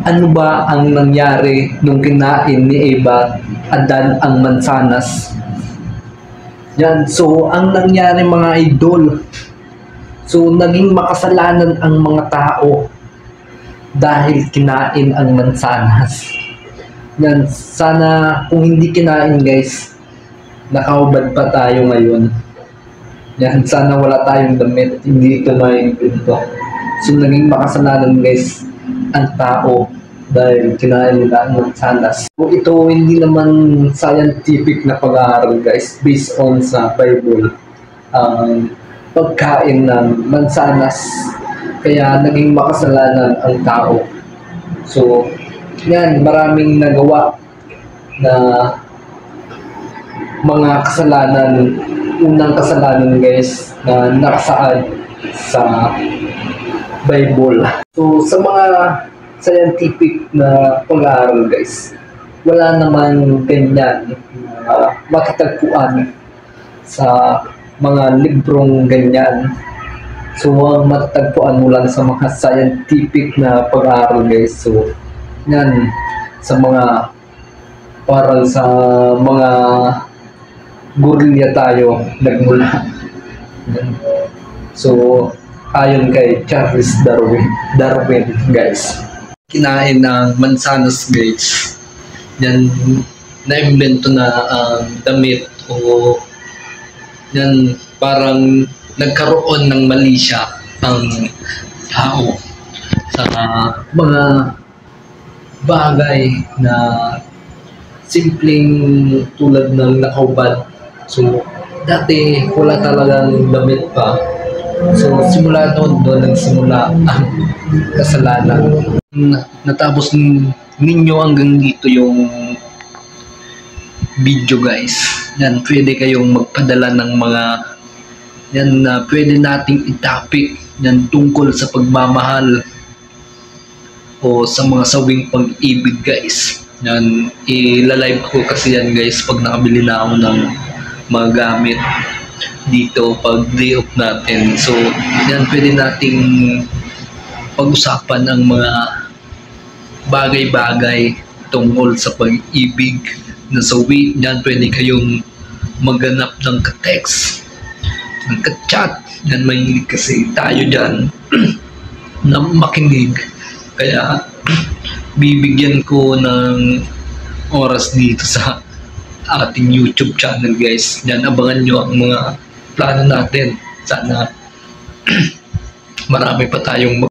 Ano ba ang nangyari nung kinain ni Eva Adan ang mansanas? Yan, so ang nangyari mga idol, so naging makasalanan ang mga tao dahil kinain ang mansanas. Yan, sana kung hindi kinain guys, nakaubad pa tayo ngayon. Yan, sana wala tayong damit, hindi ito maimbento. So naging makasalanan guys ang tao dahil kinain nila ang mansanas. So ito hindi naman scientific na pag-aaral guys, based on sa Bible. Pagkain ng mansanas, kaya naging makasalanan ang tao. So yan, maraming nagawa na mga kasalanan. Unang kasalanan guys na nakasaad sa Bible. So sa mga scientific na pag-aaral guys, wala naman ganyan matatagpuan sa mga librong ganyan. So ang matatagpuan mo lang sa mga scientific na pag-aaral guys. So yan, sa mga parang sa mga gorilla tayo nagmula. So ayon kay Charles Darwin guys, kinain ng mansanas guys, yan na-invento na damit o yan parang nagkaroon ng mali siya ang tao sa mga bagay na simpleng tulad ng nakaubad. So dati wala talagang damit pa. So simula doon nagsimula ang kasalanan. Natapos ninyo hanggang dito yung video guys. Yan, pwede kayong magpadala ng mga yan na pwede nating i-topic yan tungkol sa pagmamahal o sa mga sawing pag-ibig guys. Yan, i-live ko kasi yan guys pag nakabili na ako ng mga gamit dito pag day off natin. So yan, pwede nating pag-usapan ang mga bagay-bagay tungkol sa pag-ibig na sawi. Yan, pwede kayong maghanap ng ka-text, ng ka-chat. Yan, mahilig kasi tayo dyan na makinig. Kaya bibigyan ko ng oras dito sa ating YouTube channel guys. Yan, abangan nyo ang mga plano natin. Sana marami pa tayong